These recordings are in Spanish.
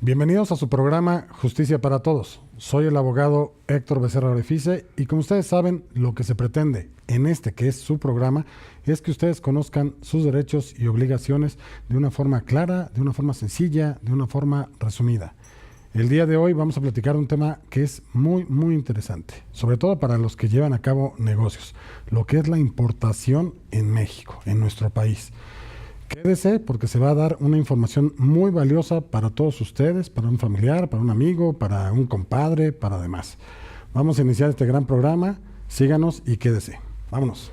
Bienvenidos a su programa Justicia para Todos. Soy el abogado Héctor Becerra Orefice y como ustedes saben, lo que se pretende en este que es su programa es que ustedes conozcan sus derechos y obligaciones de una forma clara, de una forma sencilla, de una forma resumida. El día de hoy vamos a platicar un tema que es muy interesante, sobre todo para los que llevan a cabo negocios, lo que es la importación en México, en nuestro país. Quédese porque se va a dar una información muy valiosa para todos ustedes, para un familiar, para un amigo, para un compadre, para demás. Vamos a iniciar este gran programa, síganos y quédese. Vámonos.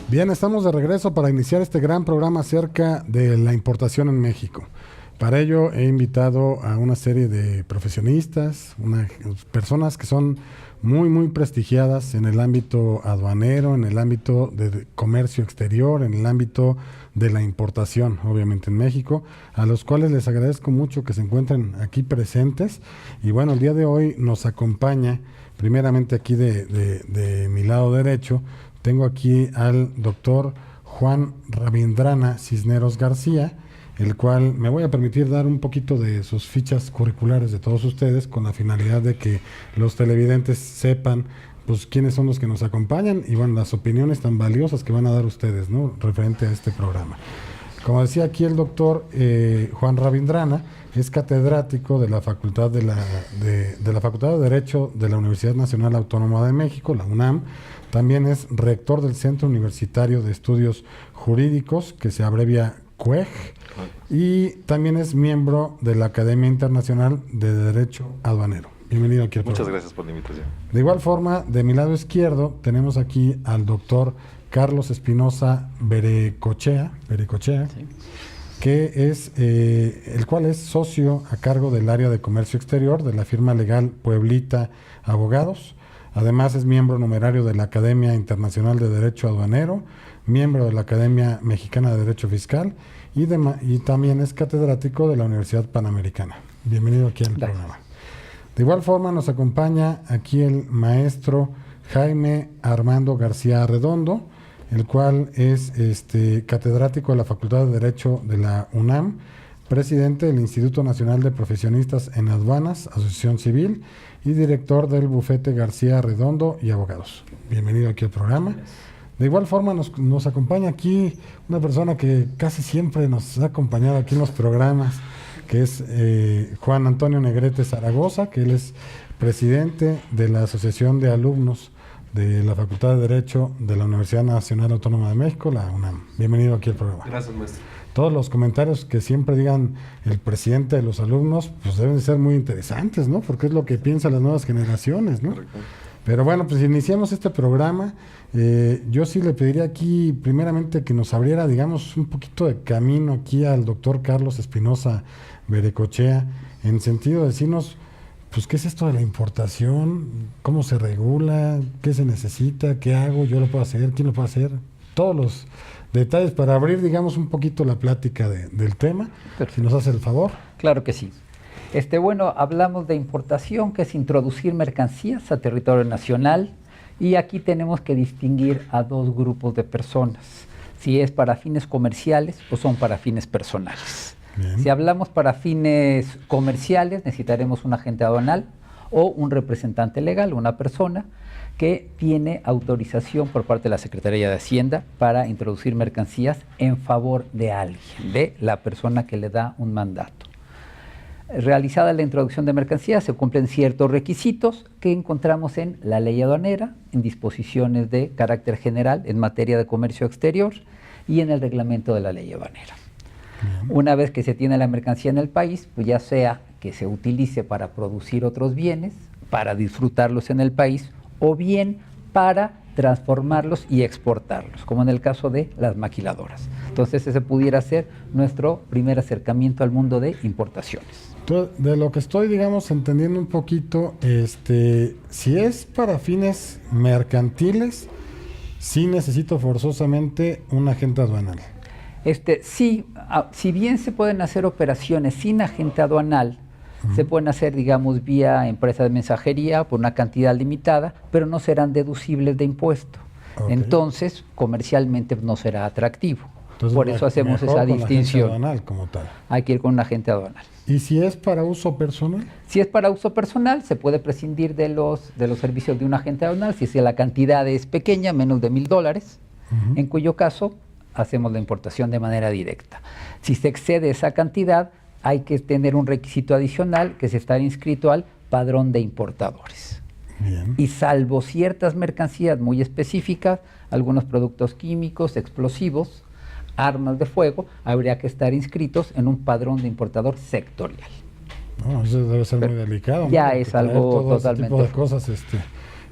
Bien, estamos de regreso para iniciar este gran programa acerca de la importación en México. Para ello he invitado a una serie de profesionistas, personas que son muy prestigiadas en el ámbito aduanero, en el ámbito de comercio exterior, en el ámbito de la importación, obviamente en México, a los cuales les agradezco mucho que se encuentren aquí presentes. Y bueno, el día de hoy nos acompaña, primeramente aquí de mi lado derecho, tengo aquí al doctor Juan Ravindrana Cisneros García, el cual me voy a permitir dar un poquito de sus fichas curriculares de todos ustedes con la finalidad de que los televidentes sepan pues quiénes son los que nos acompañan y bueno, las opiniones tan valiosas que van a dar ustedes, ¿no?, referente a este programa. Como decía aquí el doctor Juan Ravindrana, es catedrático de la Facultad de la Facultad de Derecho de la Universidad Nacional Autónoma de México, la UNAM. También es rector del Centro Universitario de Estudios Jurídicos, que se abrevia CUEG, y también es miembro de la Academia Internacional de Derecho Aduanero. Bienvenido aquí al programa. Muchas gracias por la invitación. De igual forma, de mi lado izquierdo tenemos aquí al doctor Carlos Espinosa Berecochea, sí, que es el cual es socio a cargo del área de comercio exterior de la firma legal Pueblita Abogados. Además es miembro numerario de la Academia Internacional de Derecho Aduanero, miembro de la Academia Mexicana de Derecho Fiscal y también es catedrático de la Universidad Panamericana. Bienvenido aquí al programa. De igual forma nos acompaña aquí el maestro Jaime Armando García Arredondo, el cual es catedrático de la Facultad de Derecho de la UNAM, presidente del Instituto Nacional de Profesionistas en Aduanas, Asociación Civil, y director del bufete García Arredondo y Abogados. Bienvenido aquí al programa. De igual forma nos acompaña aquí una persona que casi siempre nos ha acompañado aquí en los programas, que es Juan Antonio Negrete Zaragoza, que él es presidente de la Asociación de Alumnos de la Facultad de Derecho de la Universidad Nacional Autónoma de México, la UNAM. Bienvenido aquí al programa. Gracias, maestro. Todos los comentarios que siempre digan el presidente de los alumnos, pues deben ser muy interesantes, ¿no? Porque es lo que piensan las nuevas generaciones, ¿no? Correcto. Pero bueno, pues iniciamos este programa. Yo sí le pediría aquí, primeramente, que nos abriera, digamos, un poquito de camino aquí al doctor Carlos Espinosa Berecochea, en sentido de decirnos, pues, ¿qué es esto de la importación? ¿Cómo se regula? ¿Qué se necesita? ¿Qué hago? ¿Yo lo puedo hacer? ¿Quién lo puede hacer? Todos los detalles para abrir, digamos, un poquito la plática del tema. Perfecto. Si nos hace el favor. Claro que sí. Bueno, hablamos de importación, que es introducir mercancías a territorio nacional, y aquí tenemos que distinguir a dos grupos de personas. Si es para fines comerciales o son para fines personales. Bien. Si hablamos para fines comerciales, necesitaremos un agente aduanal o un representante legal, una persona que tiene autorización por parte de la Secretaría de Hacienda para introducir mercancías en favor de alguien, de la persona que le da un mandato. Realizada la introducción de mercancías, se cumplen ciertos requisitos que encontramos en la ley aduanera, en disposiciones de carácter general en materia de comercio exterior y en el reglamento de la ley aduanera. Una vez que se tiene la mercancía en el país, pues ya sea que se utilice para producir otros bienes, para disfrutarlos en el país, o bien para transformarlos y exportarlos, como en el caso de las maquiladoras. Entonces ese pudiera ser nuestro primer acercamiento al mundo de importaciones. Entonces, de lo que estoy, digamos, entendiendo un poquito, si es para fines mercantiles, sí necesito forzosamente un agente aduanal. Sí, si bien se pueden hacer operaciones sin agente aduanal, se pueden hacer, digamos, vía empresa de mensajería por una cantidad limitada, pero no serán deducibles de impuesto. Okay. Entonces, comercialmente no será atractivo. Entonces, por eso hacemos esa distinción. Aduanal como tal. Hay que ir con un agente aduanal. ¿Y si es para uso personal? Si es para uso personal, se puede prescindir de los servicios de un agente aduanal si la cantidad es pequeña, menos de $1,000, en cuyo caso hacemos la importación de manera directa. Si se excede esa cantidad, hay que tener un requisito adicional, que es estar inscrito al padrón de importadores. Bien. Y salvo ciertas mercancías muy específicas, algunos productos químicos, explosivos, armas de fuego, habría que estar inscritos en un padrón de importador sectorial. No, eso debe ser muy delicado. Ya, ¿no? Es Porque algo todo totalmente... ese tipo de cosas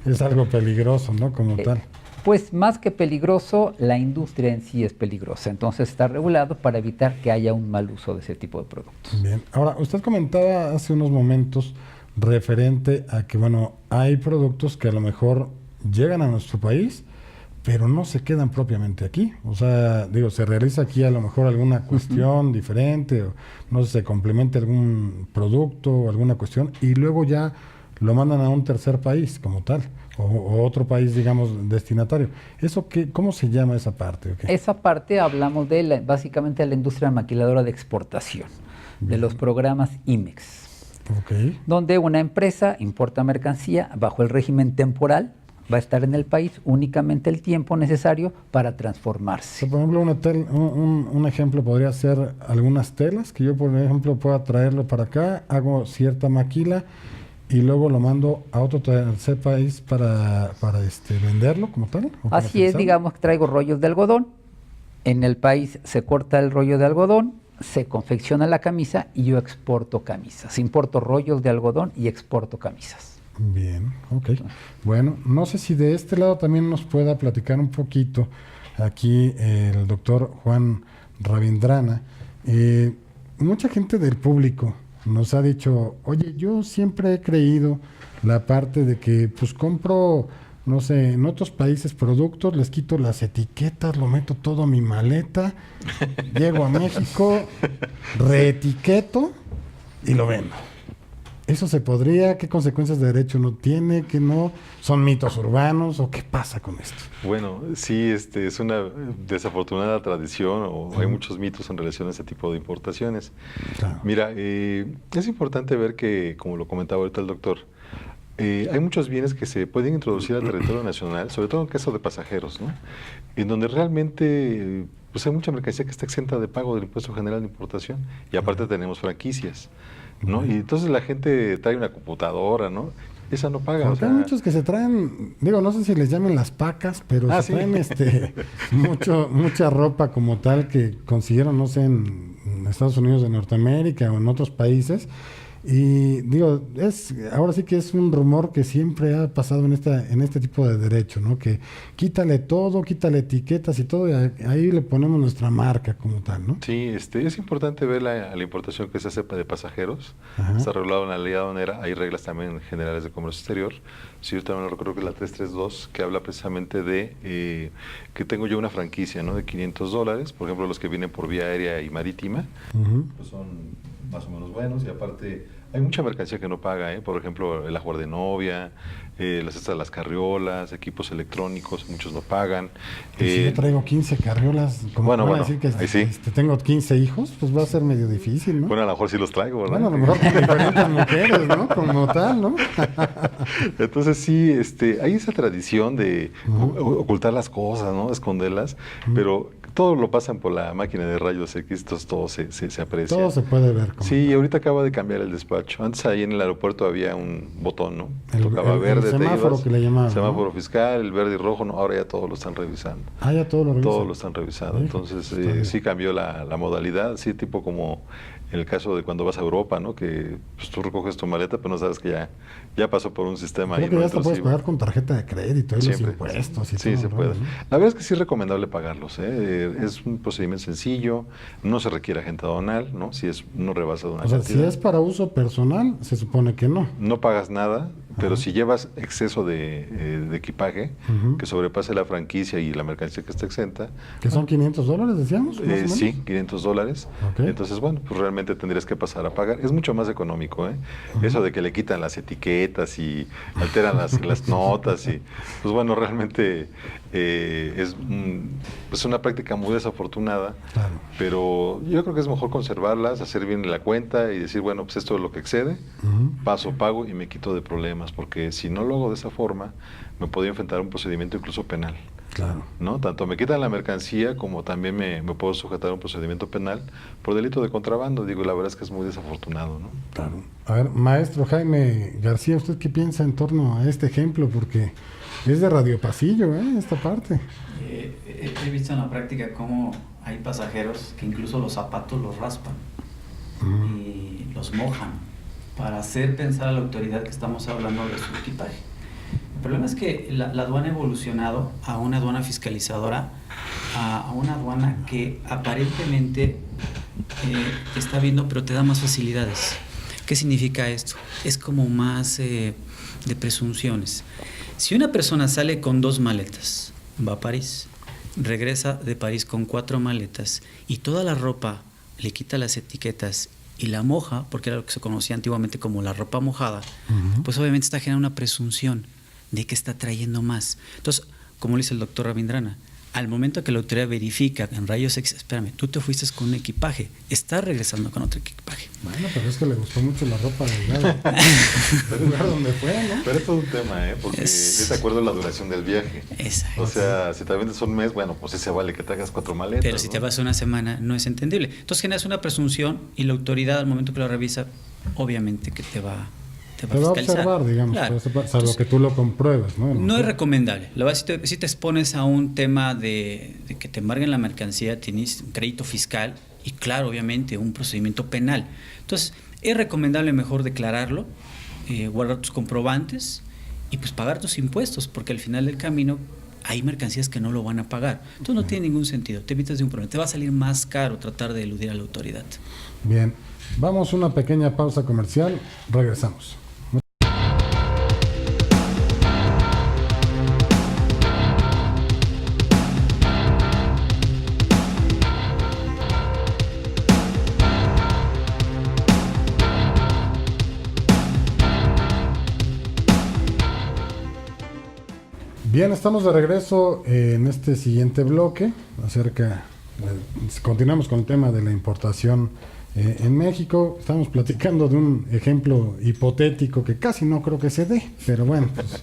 es algo peligroso, ¿no? Como tal. Pues más que peligroso, la industria en sí es peligrosa. Entonces está regulado para evitar que haya un mal uso de ese tipo de productos. Bien. Ahora, usted comentaba hace unos momentos referente a que, bueno, hay productos que a lo mejor llegan a nuestro país, pero no se quedan propiamente aquí. O sea, digo, se realiza aquí a lo mejor alguna cuestión diferente, o no sé, se complementa algún producto o alguna cuestión, y luego ya lo mandan a un tercer país como tal. O otro país, digamos, destinatario. ¿Eso qué, cómo se llama esa parte? Okay. Esa parte hablamos de básicamente de la industria maquiladora de exportación, de los programas IMEX, donde una empresa importa mercancía bajo el régimen temporal, va a estar en el país únicamente el tiempo necesario para transformarse. O sea, por ejemplo, un ejemplo podría ser algunas telas, que yo, por ejemplo, pueda traerlo para acá, hago cierta maquila, y luego lo mando a otro tercer país para venderlo como tal. Así es, digamos que traigo rollos de algodón, en el país se corta el rollo de algodón, se confecciona la camisa y yo exporto camisas. Importo rollos de algodón y exporto camisas. Bien, ok. Bueno, no sé si de este lado también nos pueda platicar un poquito aquí el doctor Juan Ravindrana. Mucha gente del público nos ha dicho, oye, yo siempre he creído la parte de que pues compro, no sé, en otros países productos, les quito las etiquetas, lo meto todo a mi maleta, llego a México, reetiqueto y lo vendo. ¿Eso se podría? ¿Qué consecuencias de derecho no tiene? ¿Qué no? ¿Son mitos urbanos? ¿O qué pasa con esto? Bueno, sí, es una desafortunada tradición o hay muchos mitos en relación a este tipo de importaciones. Claro. Mira, es importante ver que, como lo comentaba ahorita el doctor, hay muchos bienes que se pueden introducir al territorio nacional, sobre todo en el caso de pasajeros, ¿no? En donde realmente pues hay mucha mercancía que está exenta de pago del impuesto general de importación y aparte tenemos franquicias, ¿no? Y entonces la gente trae una computadora, ¿no? Esa no paga. Porque hay muchos que se traen, digo, no sé si les llamen las pacas, pero se traen mucha ropa como tal que consiguieron, no sé, en Estados Unidos de Norteamérica o en otros países. Y digo, ahora sí que es un rumor que siempre ha pasado en este tipo de derecho, ¿no? Que quítale todo, quítale etiquetas y todo, y ahí le ponemos nuestra marca como tal, ¿no? Sí, es importante ver la importación que se hace de pasajeros. Ajá. Está regulado en la ley aduanera, hay reglas también generales de comercio exterior. Sí, yo también lo recuerdo que es la 332, que habla precisamente de que tengo yo una franquicia, ¿no? De $500, por ejemplo, los que vienen por vía aérea y marítima, pues son más o menos buenos, y aparte hay mucha mercancía que no paga, por ejemplo, el ajuar de novia, las carriolas, equipos electrónicos, muchos no pagan. Si yo traigo 15 carriolas, como van a decir que tengo 15 hijos, pues va a ser medio difícil, ¿no? Bueno, a lo mejor sí los traigo, ¿verdad? Bueno, a lo mejor con diferentes mujeres, ¿no? Como tal, ¿no? Entonces sí, hay esa tradición de ocultar las cosas, ¿no? Esconderlas, pero todo lo pasan por la máquina de rayos X, entonces todo se aprecia. Todo se puede ver. Sí, ahorita acaba de cambiar el despacho. Antes ahí en el aeropuerto había un botón, ¿no? Tocaba el verde, semáforo que le llamaban, semáforo ¿no? fiscal, el verde y rojo, no, ahora ya todo lo están revisando. Ah, ya todo lo revisan. Todo lo están revisando. Entonces, sí cambió la modalidad, sí, tipo como en el caso de cuando vas a Europa, ¿no? Que pues, tú recoges tu maleta, pero no sabes que ya pasó por un sistema. Creo ahí que no ya hasta puedes intrusivo. pagar con tarjeta de crédito y los Siempre. impuestos y Sí, todo, se ¿no? puede. La verdad es que sí es recomendable pagarlos, ¿eh? Es un procedimiento sencillo, no se requiere agente aduanal, ¿no? Si no rebasa de una O sea, cantidad. si es para uso personal, se supone que no. No pagas nada, pero si llevas exceso de equipaje que sobrepase la franquicia y la mercancía que está exenta. ¿Que son $500, decíamos? más o menos? Sí, $500. Ok. Entonces, bueno, pues realmente tendrías que pasar a pagar. Es mucho más económico, ¿eh? Eso de que le quitan las etiquetas y alteran las notas y, pues bueno, realmente es una práctica muy desafortunada, Claro. pero yo creo que es mejor conservarlas, hacer bien la cuenta y decir, bueno, pues esto es lo que excede, paso, pago y me quito de problemas, porque si no lo hago de esa forma, me podría enfrentar a un procedimiento incluso penal. Claro. ¿No? Tanto me quitan la mercancía como también me puedo sujetar a un procedimiento penal por delito de contrabando. Digo, la verdad es que es muy desafortunado, ¿no? Claro. A ver, maestro Jaime García, ¿usted qué piensa en torno a este ejemplo? Porque es de Radio Pasillo, esta parte. He visto en la práctica cómo hay pasajeros que incluso los zapatos los raspan y los mojan para hacer pensar a la autoridad que estamos hablando de su equipaje. El problema es que la aduana ha evolucionado a una aduana fiscalizadora, a una aduana que aparentemente te está viendo, pero te da más facilidades. ¿Qué significa esto? Es como más de presunciones. Si una persona sale con 2 maletas, va a París, regresa de París con 4 maletas y toda la ropa le quita las etiquetas y la moja, porque era lo que se conocía antiguamente como la ropa mojada, pues obviamente está generando una presunción de que está trayendo más. Entonces, como le dice el doctor Rabindrana, al momento que la autoridad verifica en rayos X, espérame, tú te fuiste con un equipaje, estás regresando con otro equipaje. Bueno, pero es que le gustó mucho la ropa del lugar donde fue, ¿no? Pero es todo un tema, porque es de acuerdo a la duración del viaje. Exacto. O sea, si te vendes un mes, bueno, pues sí se vale que te hagas 4 maletas. Pero si te vas una semana, no es entendible. Entonces generas una presunción y la autoridad al momento que lo revisa, obviamente que te va a observar, digamos, claro. salvo Entonces, que tú lo compruebes, ¿no? No es recomendable. La verdad, si te expones a un tema de que te embarguen la mercancía, tienes un crédito fiscal y, claro, obviamente, un procedimiento penal. Entonces, es recomendable mejor declararlo, guardar tus comprobantes y pues pagar tus impuestos, porque al final del camino hay mercancías que no lo van a pagar. Entonces, no tiene ningún sentido. Te evitas de un problema. Te va a salir más caro tratar de eludir a la autoridad. Bien. Vamos a una pequeña pausa comercial. Regresamos. Bien, estamos de regreso en este siguiente bloque continuamos con el tema de la importación en México. Estamos platicando de un ejemplo hipotético que casi no creo que se dé, pero bueno, pues,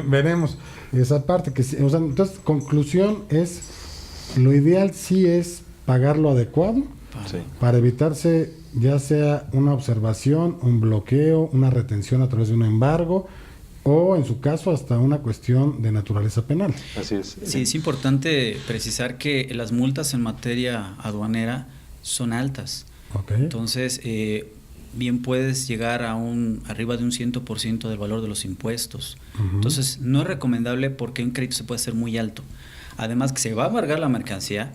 veremos esa parte. Entonces, conclusión es, lo ideal sí es pagar lo adecuado para evitarse ya sea una observación, un bloqueo, una retención a través de un embargo, o en su caso hasta una cuestión de naturaleza penal. Así es. Sí, es importante precisar que las multas en materia aduanera son altas. Okay. Entonces, bien puedes llegar a arriba de un 100% del valor de los impuestos. Entonces, no es recomendable porque un crédito se puede hacer muy alto. Además que se va a embargar la mercancía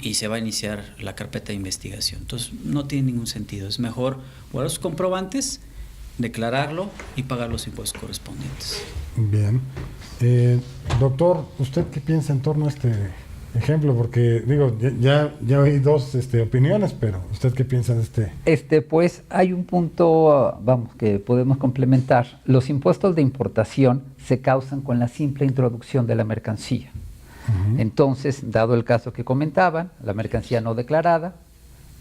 y se va a iniciar la carpeta de investigación. Entonces, no tiene ningún sentido. Es mejor guardar sus comprobantes, declararlo y pagar los impuestos correspondientes. Bien. Doctor, ¿usted qué piensa en torno a este ejemplo? Porque, digo, ya oí 2 opiniones, pero ¿usted qué piensa de este? Pues hay un punto, que podemos complementar. Los impuestos de importación se causan con la simple introducción de la mercancía. Entonces, dado el caso que comentaban, la mercancía no declarada,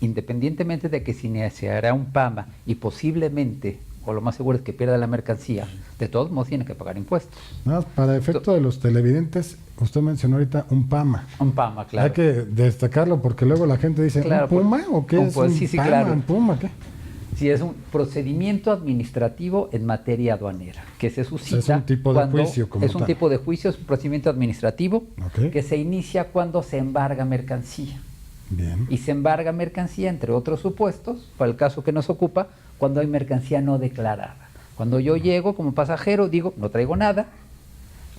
independientemente de que se iniciará un PAMA y posiblemente o lo más seguro es que pierda la mercancía, de todos modos tiene que pagar impuestos. Nada más, para efecto de los televidentes, usted mencionó ahorita un PAMA. Un PAMA, claro. Hay que destacarlo porque luego la gente dice, Claro, ¿un PUMA o qué es pues, un sí, PAMA, claro. un PUMA, qué? Sí, es un procedimiento administrativo en materia aduanera, que se suscita Es un tipo de juicio como es un tal. tipo de juicio, es un procedimiento administrativo Ok. que se inicia cuando se embarga mercancía. Bien. Y se embarga mercancía, entre otros supuestos, para el caso que nos ocupa, cuando hay mercancía no declarada. Cuando yo llego como pasajero, digo, no traigo nada,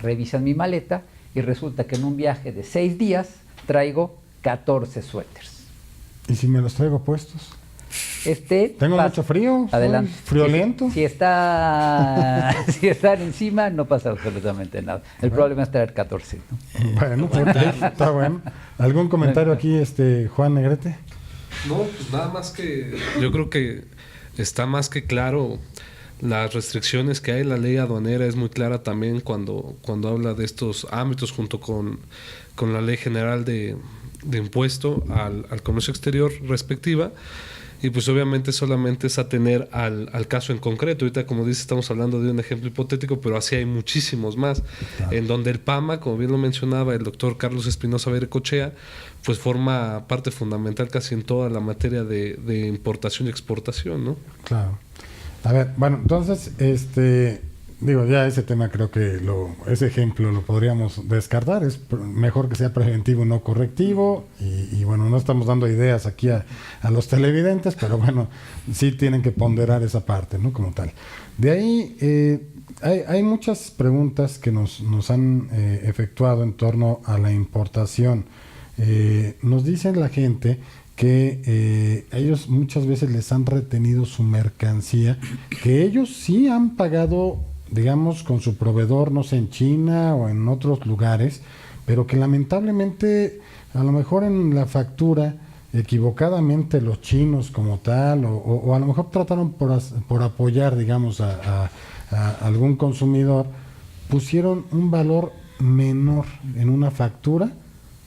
revisan mi maleta y resulta que en un viaje de 6 días traigo 14 suéteres. ¿Y si me los traigo puestos? ¿Tengo mucho frío? ¿Soy Adelante. friolento? Si están encima, no pasa absolutamente nada. El problema es traer 14. ¿no? Bueno, está bueno. ¿Algún comentario aquí, Juan Negrete? No, pues nada más que yo creo que está más que claro las restricciones que hay. La ley aduanera es muy clara también cuando habla de estos ámbitos junto con la ley general de impuesto al comercio exterior respectiva. Y pues obviamente solamente es atener al caso en concreto. Ahorita, como dice, estamos hablando de un ejemplo hipotético, pero así hay muchísimos más, claro. En donde el PAMA, como bien lo mencionaba el doctor Carlos Espinosa Berecochea, pues forma parte fundamental casi en toda la materia de importación y exportación, ¿no? Claro. A ver, bueno, entonces, digo, ya ese tema creo que ese ejemplo lo podríamos descartar. Es mejor que sea preventivo, no correctivo. Y bueno, no estamos dando ideas aquí a los televidentes, pero bueno, sí tienen que ponderar esa parte, ¿no? Como tal. De ahí, hay muchas preguntas que nos han efectuado en torno a la importación. Nos dicen la gente que ellos muchas veces les han retenido su mercancía, que ellos sí han pagado, digamos, con su proveedor, no sé, en China o en otros lugares, pero que lamentablemente a lo mejor en la factura equivocadamente los chinos como tal, o a lo mejor trataron por apoyar, digamos, a algún consumidor, pusieron un valor menor en una factura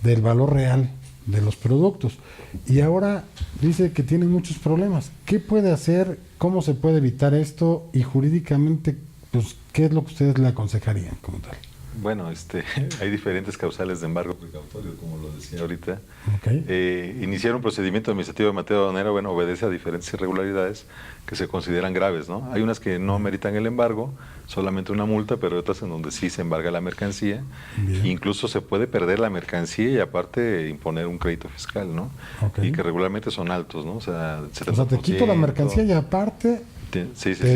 del valor real de los productos. Y ahora dice que tienen muchos problemas. ¿Qué puede hacer? ¿Cómo se puede evitar esto? Y jurídicamente, pues, ¿qué es lo que ustedes le aconsejarían como tal? Bueno, hay diferentes causales de embargo precautorio, como lo decía ahorita. Okay. Iniciar un procedimiento administrativo de materia aduanera, bueno, obedece a diferentes irregularidades que se consideran graves, ¿no? Hay unas que no meritan el embargo, solamente una multa, pero otras en donde sí se embarga la mercancía. Bien. Incluso se puede perder la mercancía y aparte imponer un crédito fiscal, ¿no? Okay. Y que regularmente son altos, ¿no? O sea, te quito la mercancía y aparte ¿te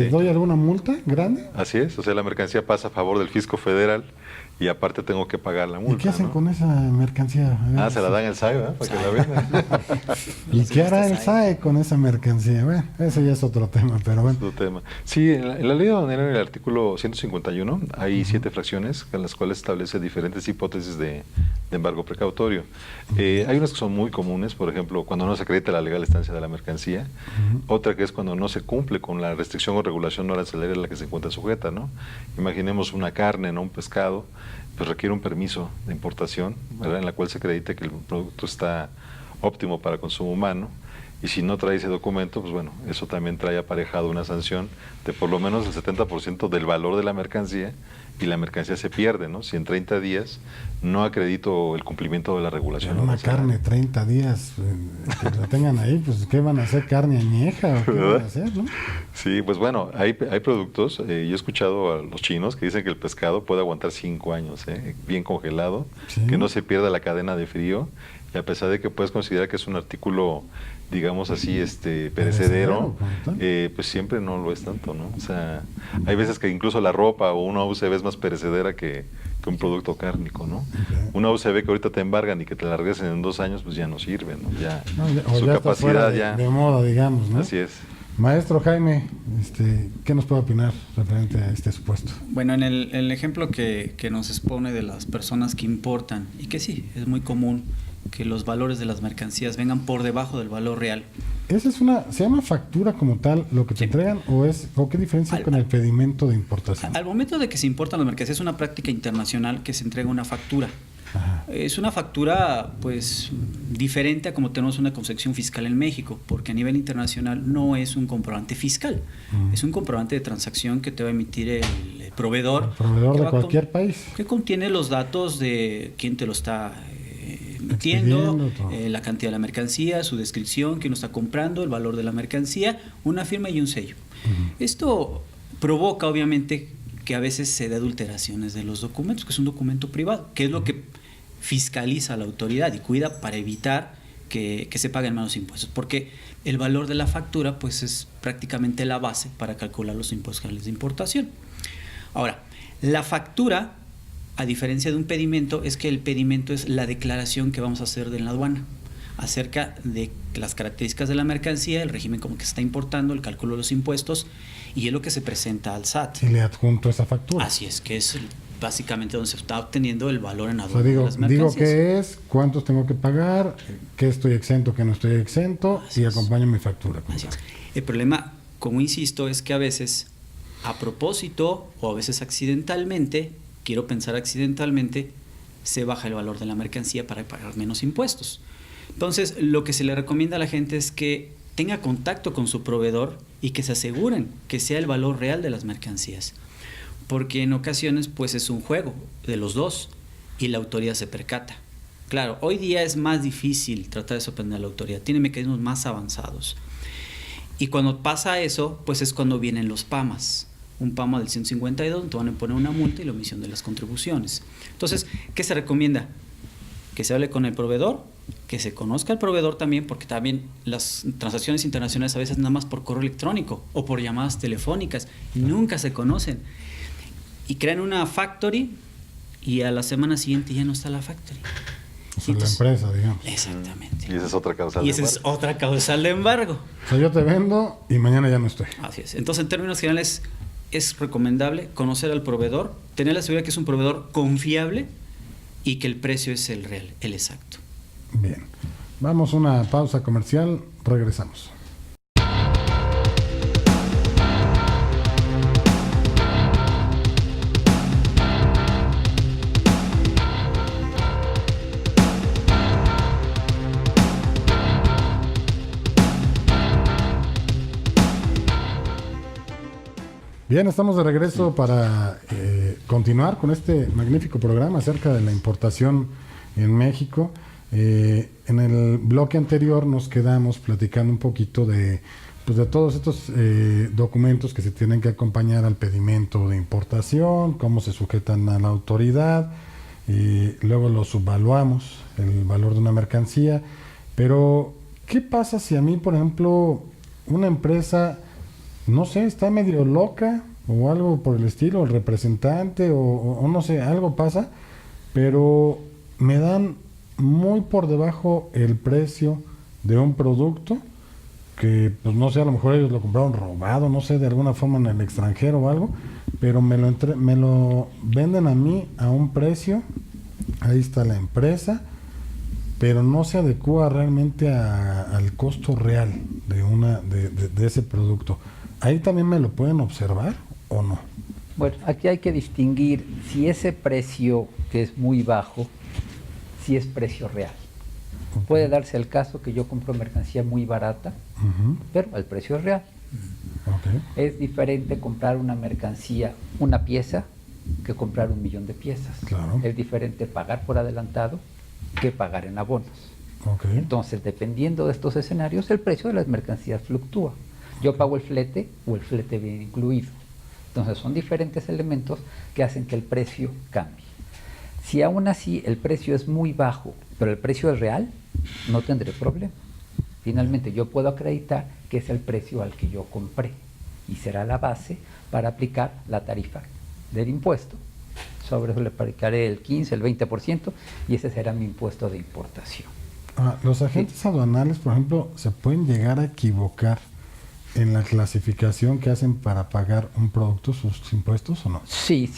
doy alguna multa grande? Así es, o sea, la mercancía pasa a favor del fisco federal y aparte tengo que pagar la multa. ¿Y qué hacen con esa mercancía? Se la dan al SAE, ¿verdad? Para que la vendan. ¿Y qué hará el SAE con esa mercancía? Bueno, ese ya es otro tema, pero bueno. Otro tema. Sí, en la ley aduanera, en el artículo 151, hay 7 fracciones en las cuales establece diferentes hipótesis de embargo precautorio. Hay unas que son muy comunes, por ejemplo, cuando no se acredita la legal estancia de la mercancía. Otra que es cuando no se cumple con la restricción o regulación no arancelaria a la que se encuentra sujeta, ¿no? Imaginemos una carne, ¿no? Un pescado, pues requiere un permiso de importación, ¿verdad? En la cual se acredita que el producto está óptimo para consumo humano, y si no trae ese documento, pues bueno, eso también trae aparejado una sanción de por lo menos el 70% del valor de la mercancía, y la mercancía se pierde, ¿no? Si en 30 días no acredito el cumplimiento de la regulación. Una carne 30 días, que la tengan ahí, pues ¿qué van a hacer? ¿Carne añeja? ¿O qué van a hacer, no? Sí, pues bueno, hay productos, yo he escuchado a los chinos que dicen que el pescado puede aguantar 5 años, bien congelado, ¿sí? Que no se pierda la cadena de frío, y a pesar de que puedes considerar que es un artículo, digamos así, perecedero, pues siempre no lo es tanto, ¿no? O sea, hay veces que incluso la ropa o una UCB es más perecedera que un producto cárnico, ¿no? Okay. Una UCB que ahorita te embargan y que te la regresen en 2 años, pues ya no sirve, ¿no? Su ya capacidad de moda, digamos, ¿no? Así es. Maestro Jaime, ¿qué nos puede opinar referente a este supuesto? Bueno, en el ejemplo que nos expone de las personas que importan, y que sí, es muy común que los valores de las mercancías vengan por debajo del valor real. ¿Esa es se llama factura como tal lo que te entregan, o qué diferencia con el pedimento de importación? Al momento de que se importan las mercancías, es una práctica internacional que se entrega una factura. Ajá. Es una factura pues diferente a como tenemos una concepción fiscal en México, porque a nivel internacional no es un comprobante fiscal, es un comprobante de transacción que te va a emitir el proveedor. El proveedor que de va cualquier país. Que contiene los datos de quién te lo está emitiendo, Expidiendo, todo. la cantidad de la mercancía, su descripción, quién lo está comprando, el valor de la mercancía, una firma y un sello. Esto provoca obviamente que a veces se dé adulteraciones de los documentos, que es un documento privado, que es lo que fiscaliza la autoridad y cuida para evitar que se paguen malos impuestos, porque el valor de la factura pues es prácticamente la base para calcular los impuestos generales de importación. Ahora, la factura, a diferencia de un pedimento, es que el pedimento es la declaración que vamos a hacer de la aduana acerca de las características de la mercancía, el régimen como que se está importando, el cálculo de los impuestos, y es lo que se presenta al SAT. Y le adjunto esa factura. Así es, que es básicamente donde se está obteniendo el valor en O sea, aduana de las digo mercancías. qué es, cuántos tengo que pagar, qué estoy exento, qué no estoy exento, Así y es. acompaño mi factura. Así es. El problema, como insisto, es que a veces, a propósito o a veces accidentalmente, quiero pensar accidentalmente, se baja el valor de la mercancía para pagar menos impuestos. Entonces, lo que se le recomienda a la gente es que tenga contacto con su proveedor y que se aseguren que sea el valor real de las mercancías. Porque en ocasiones, pues es un juego de los dos y la autoridad se percata. Claro, hoy día es más difícil tratar de sorprender a la autoridad, tiene mecanismos más avanzados. Y cuando pasa eso, pues es cuando vienen los PAMAs. Un PAMA del 152, te van a poner una multa y la omisión de las contribuciones. Entonces, ¿qué se recomienda? Que se hable con el proveedor, que se conozca el proveedor también, porque también las transacciones internacionales a veces nada más por correo electrónico o por llamadas telefónicas, nunca se conocen. Y crean una factory y a la semana siguiente ya no está la factory. O sea, Entonces, la empresa, digamos. exactamente. Y esa es otra causa. Y esa es otra causal de embargo. O sea, yo te vendo y mañana ya no estoy. Así es. Entonces, en términos generales, es recomendable conocer al proveedor, tener la seguridad que es un proveedor confiable y que el precio es el real, el exacto. Bien. Vamos a una pausa comercial, regresamos. Bien, estamos de regreso para continuar con este magnífico programa acerca de la importación en México. En el bloque anterior nos quedamos platicando un poquito de todos estos documentos que se tienen que acompañar al pedimento de importación, cómo se sujetan a la autoridad, y luego lo subvaluamos, el valor de una mercancía. Pero, ¿qué pasa si a mí, por ejemplo, una empresa, no sé, está medio loca o algo por el estilo, el representante o no sé, algo pasa, pero me dan muy por debajo el precio de un producto que, pues no sé, a lo mejor ellos lo compraron robado, no sé, de alguna forma en el extranjero o algo, pero me lo venden a mí a un precio, ahí está la empresa, pero no se adecua realmente al costo real de ese producto. ¿Ahí también me lo pueden observar o no? Bueno, aquí hay que distinguir si ese precio que es muy bajo, si es precio real. Okay. Puede darse el caso que yo compro mercancía muy barata, pero el precio es real. Okay. Es diferente comprar una mercancía, una pieza, que comprar 1,000,000 de piezas. Claro. Es diferente pagar por adelantado que pagar en abonos. Okay. Entonces, dependiendo de estos escenarios, el precio de las mercancías fluctúa. Yo pago el flete o el flete viene incluido. Entonces, son diferentes elementos que hacen que el precio cambie. Si aún así el precio es muy bajo, pero el precio es real, no tendré problema. Finalmente, yo puedo acreditar que es el precio al que yo compré y será la base para aplicar la tarifa del impuesto. Sobre eso le aplicaré el 15, el 20% y ese será mi impuesto de importación. Los agentes aduanales, por ejemplo, ¿se pueden llegar a equivocar en la clasificación que hacen para pagar un producto, sus impuestos o no? Sí,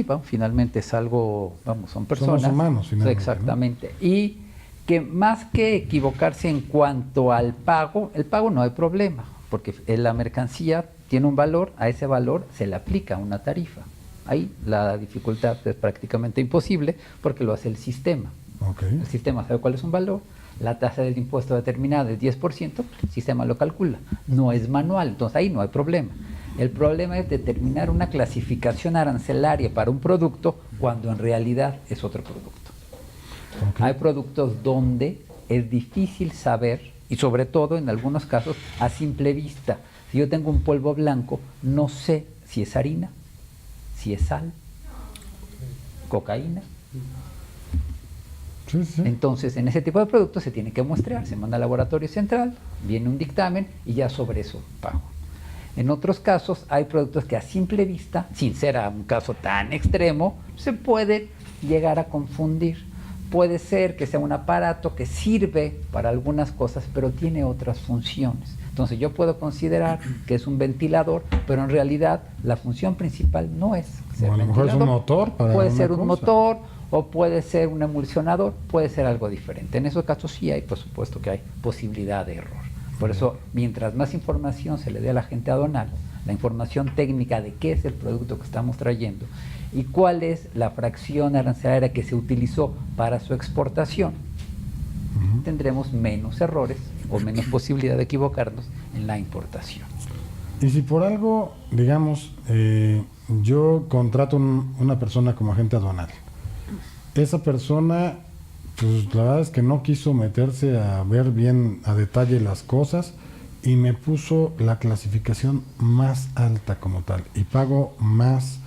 vamos, finalmente es algo, vamos, son personas. Somos humanos, finalmente. Exactamente. ¿No? Y que más que equivocarse en cuanto al pago, el pago no hay problema, porque la mercancía tiene un valor, a ese valor se le aplica una tarifa. Ahí la dificultad es prácticamente imposible porque lo hace el sistema. Okay. El sistema sabe cuál es un valor, la tasa del impuesto determinada es 10%, el sistema lo calcula. No es manual, entonces ahí no hay problema. El problema es determinar una clasificación arancelaria para un producto cuando en realidad es otro producto. Okay. Hay productos donde es difícil saber, y sobre todo en algunos casos a simple vista. Si yo tengo un polvo blanco, no sé si es harina, si es sal, cocaína. Sí, sí. Entonces, en ese tipo de productos se tiene que muestrear, se manda al laboratorio central, viene un dictamen y ya sobre eso pago. En otros casos hay productos que a simple vista, sin ser a un caso tan extremo, se puede llegar a confundir. Puede ser que sea un aparato que sirve para algunas cosas, pero tiene otras funciones. Entonces yo puedo considerar que es un ventilador, pero en realidad la función principal no es ser O a lo mejor es un motor para puede una ser un cosa. motor o puede ser un emulsionador, puede ser algo diferente. En esos casos sí hay, por supuesto que hay posibilidad de error. Por eso, mientras más información se le dé a la gente aduanal, la información técnica de qué es el producto que estamos trayendo y cuál es la fracción arancelaria que se utilizó para su exportación, tendremos menos errores o menos posibilidad de equivocarnos en la importación. Y si por algo, digamos, yo contrato una persona como agente aduanal, esa persona, pues la verdad es que no quiso meterse a ver bien a detalle las cosas y me puso la clasificación más alta como tal y pago más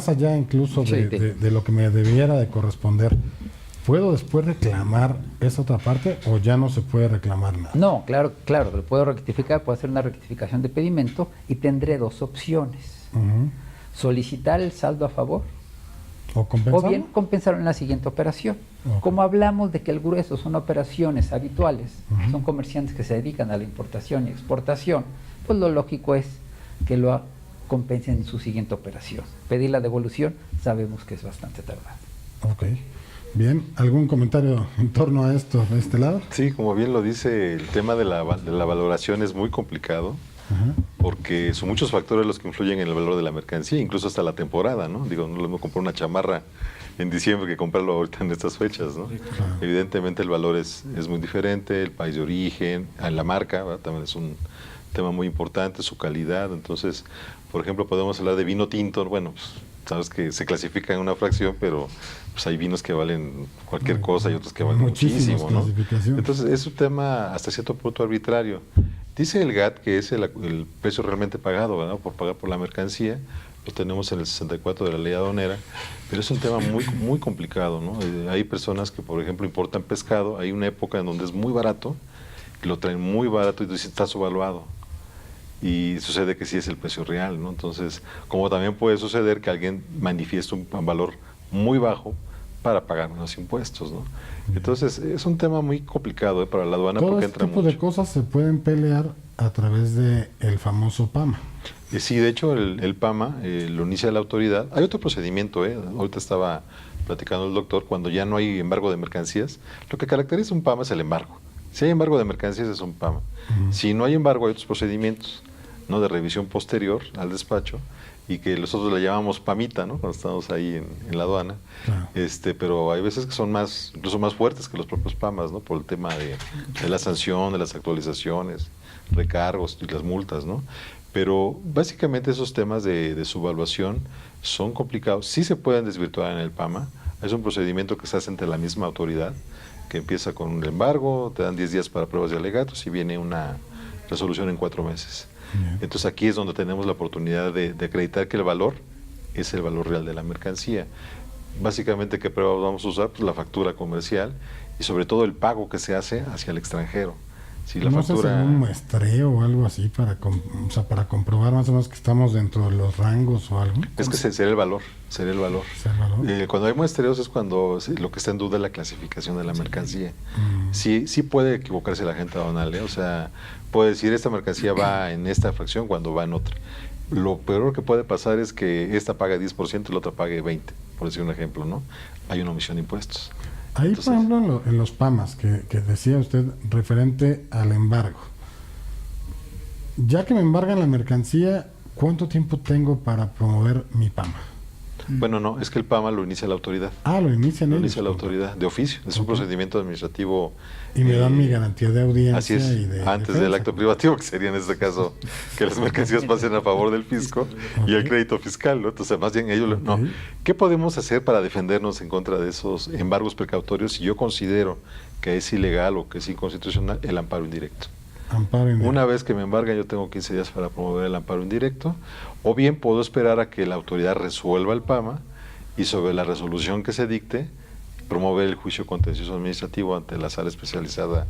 allá incluso Sí, de lo que me debiera de corresponder. ¿Puedo después reclamar esa otra parte o ya no se puede reclamar nada? No, claro, lo puedo rectificar, puedo hacer una rectificación de pedimento y tendré dos opciones. Solicitar el saldo a favor ¿O compensar? o bien compensar en la siguiente operación. Ok. Como hablamos de que el grueso son operaciones habituales, son comerciantes que se dedican a la importación y exportación, pues lo lógico es que lo compensen en su siguiente operación. Pedir la devolución sabemos que es bastante tardado. Ok. Bien, ¿algún comentario en torno a esto de este lado? Sí, como bien lo dice, el tema de la valoración es muy complicado. Ajá. Porque son muchos factores los que influyen en el valor de la mercancía, incluso hasta la temporada, ¿no? Digo, no es lo mismo comprar una chamarra en diciembre que comprarlo ahorita en estas fechas, ¿no? Claro. Evidentemente el valor es muy diferente, el país de origen, la marca, ¿verdad? También es un tema muy importante, su calidad. Entonces, por ejemplo, podemos hablar de vino tinto, bueno, pues sabes que se clasifica en una fracción, pero pues hay vinos que valen cualquier cosa y otros que valen Muchísimas muchísimo, ¿no? clasificaciones. Entonces, es un tema hasta cierto punto arbitrario. Dice el GATT que es el precio realmente pagado, ¿verdad? Por pagar por la mercancía, lo tenemos en el 64 de la ley aduanera, pero es un tema muy complicado, ¿no? Hay personas que, por ejemplo, importan pescado, hay una época en donde es muy barato, y lo traen muy barato y dice está subvaluado. Y sucede que sí es el precio real, ¿no? Entonces, como también puede suceder que alguien manifieste un valor muy bajo para pagar unos impuestos, ¿no? Entonces, es un tema muy complicado para la aduana Todo porque este entra tipo mucho. de cosas se pueden pelear a través de el famoso PAMA. Sí, de hecho, el PAMA lo inicia la autoridad. Hay otro procedimiento, ahorita estaba platicando el doctor, cuando ya no hay embargo de mercancías, lo que caracteriza un PAMA es el embargo. Si hay embargo de mercancías es un PAMA. Si no hay embargo hay otros procedimientos, ¿no? De revisión posterior al despacho y que nosotros le llamamos PAMITA, ¿no? Cuando estamos ahí en la aduana. Claro. Pero hay veces que son incluso más fuertes que los propios PAMAs, ¿no? Por el tema de la sanción, de las actualizaciones, recargos y las multas, ¿no? Pero básicamente esos temas de subvaluación son complicados. Sí se pueden desvirtuar en el PAMA. Es un procedimiento que se hace entre la misma autoridad, que empieza con un embargo, te dan 10 días para pruebas y alegatos y viene una resolución en 4 meses. Bien. Entonces aquí es donde tenemos la oportunidad de acreditar que el valor es el valor real de la mercancía. Básicamente, ¿qué pruebas vamos a usar? Pues la factura comercial y sobre todo el pago que se hace hacia el extranjero. Si la ¿No factura... se hace un muestreo o algo así para comprobar más o menos que estamos dentro de los rangos o algo? Es que sería el valor, sería el valor. ¿Sea el valor? Cuando hay muestreos es cuando lo que está en duda es la clasificación de la mercancía. Sí puede equivocarse la gente aduanal, o sea, puede decir esta mercancía va en esta fracción cuando va en otra. Lo peor que puede pasar es que esta pague 10% y la otra pague 20%, por decir un ejemplo, ¿no? Hay una omisión de impuestos. Ahí, Entonces, por ejemplo, en los PAMAs, que decía usted referente al embargo. Ya que me embargan la mercancía, ¿cuánto tiempo tengo para promover mi PAMA? Bueno, no, es que el PAMA lo inicia la autoridad. Lo inician Lo ellos. inicia la autoridad de oficio. Es un procedimiento administrativo. Y me dan mi garantía de audiencia. Así es, y de antes defensa. del acto privativo, que sería en este caso que las mercancías pasen a favor del fisco y el crédito fiscal, ¿no? Entonces, más bien ellos... No. ¿Qué podemos hacer para defendernos en contra de esos embargos precautorios si yo considero que es ilegal o que es inconstitucional el amparo indirecto? Amparo indirecto. Una vez que me embargan, yo tengo 15 días para promover el amparo indirecto, o bien puedo esperar a que la autoridad resuelva el PAMA y sobre la resolución que se dicte, promover el juicio contencioso administrativo ante la sala especializada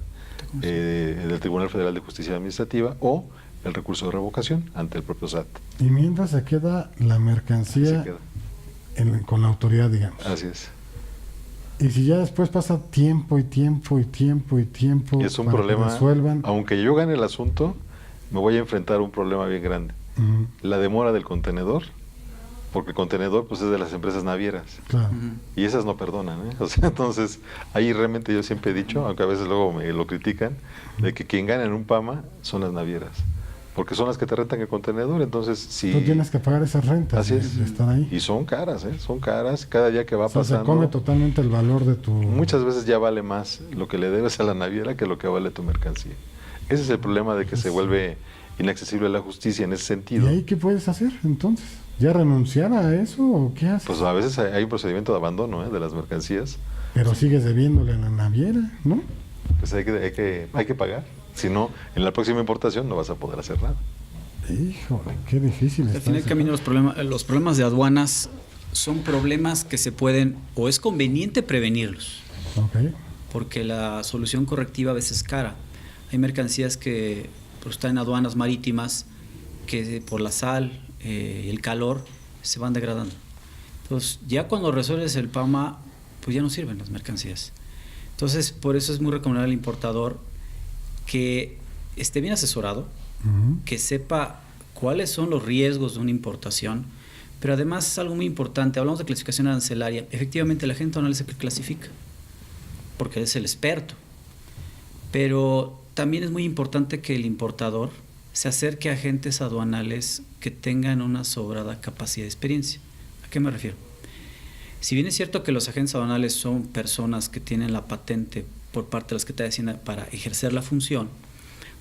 del Tribunal Federal de Justicia Administrativa o el recurso de revocación ante el propio SAT. Y mientras se queda la mercancía Se queda. con la autoridad, digamos. Así es. Y si ya después pasa tiempo y tiempo y tiempo y tiempo Y es un para que problema, resuelvan. aunque yo gane el asunto, me voy a enfrentar a un problema bien grande. Ujú, La demora del contenedor, porque el contenedor pues es de las empresas navieras. claro. Y esas no perdonan, ¿eh? O sea, entonces, ahí realmente yo siempre he dicho, aunque a veces luego me lo critican, de que quien gana en un PAMA son las navieras, porque son las que te rentan el contenedor, entonces si... Tú tienes que pagar esas rentas Así es. de estar ahí. Y son caras, ¿eh? Son caras, cada día que va O sea, se pasando... come totalmente el valor de tu... Muchas veces ya vale más lo que le debes a la naviera que lo que vale tu mercancía. Ese es el problema de que se vuelve inaccesible la justicia en ese ¿Y sentido. ahí qué puedes hacer entonces? ¿Ya renunciar a eso o qué haces? Pues a veces hay un procedimiento de abandono, ¿eh? De las mercancías. Pero sigues debiéndole a la naviera, ¿no? Pues hay que pagar. Si no, en la próxima importación no vas a poder hacer nada. Híjole, qué difícil Al está final del ese camino tema. los problemas de aduanas son problemas que se pueden o es conveniente prevenirlos, Ok. porque la solución correctiva a veces es cara. Hay mercancías que pues, están en aduanas marítimas que por la sal y el calor se van degradando. Entonces, ya cuando resuelves el PAMA, pues ya no sirven las mercancías. Entonces, por eso es muy recomendable al importador que esté bien asesorado, Ujú. que sepa cuáles son los riesgos de una importación, pero además es algo muy importante, hablamos de clasificación arancelaria, efectivamente el agente aduanal es el que clasifica, porque él es el experto, pero también es muy importante que el importador se acerque a agentes aduanales que tengan una sobrada capacidad de experiencia. ¿A qué me refiero? Si bien es cierto que los agentes aduanales son personas que tienen la patente por parte de la Secretaría de Hacienda para ejercer la función,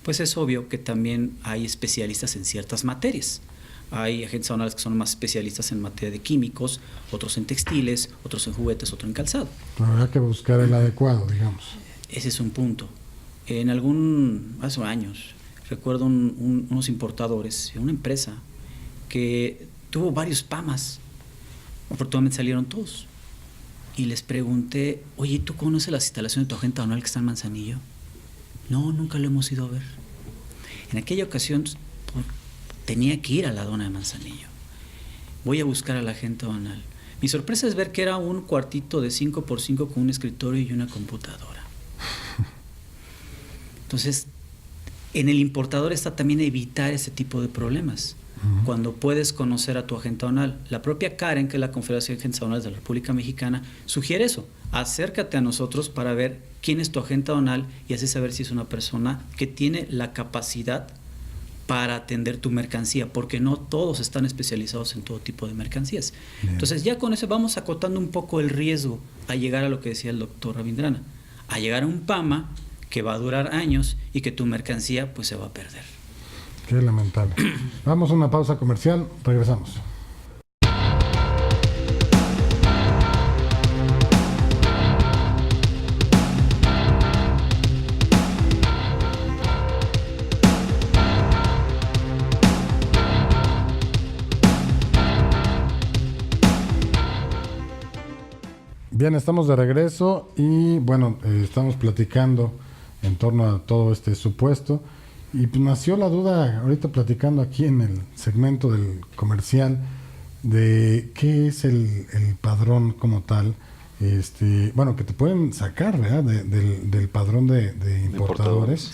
pues es obvio que también hay especialistas en ciertas materias. Hay agentes aduanales que son más especialistas en materia de químicos, otros en textiles, otros en juguetes, otros en calzado. Habrá que buscar el adecuado, digamos. Ese es un punto. Hace años, recuerdo unos importadores, una empresa que tuvo varios PAMAs. Afortunadamente salieron todos. Y les pregunté, oye, ¿tú conoces las instalaciones de tu agente aduanal que está en Manzanillo? No, nunca lo hemos ido a ver. En aquella ocasión tenía que ir a la aduana de Manzanillo. Voy a buscar al agente aduanal. Mi sorpresa es ver que era un cuartito de 5x5 con un escritorio y una computadora. Entonces, en el importador está también evitar ese tipo de problemas. Cuando puedes conocer a tu agente aduanal. La propia Karen, que es la Confederación de Agentes Aduanales de la República Mexicana, sugiere eso. Acércate a nosotros para ver quién es tu agente aduanal y así saber si es una persona que tiene la capacidad para atender tu mercancía, porque no todos están especializados en todo tipo de mercancías. Bien. Entonces ya con eso vamos acotando un poco el riesgo a llegar a lo que decía el doctor Rabindrana, a llegar a un PAMA que va a durar años y que tu mercancía pues se va a perder. Qué lamentable. Vamos a una pausa comercial, regresamos. Bien, estamos de regreso y bueno, estamos platicando en torno a todo este supuesto. Y pues nació la duda, ahorita platicando aquí en el segmento del comercial, de qué es el padrón como tal. Bueno, que te pueden sacar, ¿verdad? Del padrón de importadores.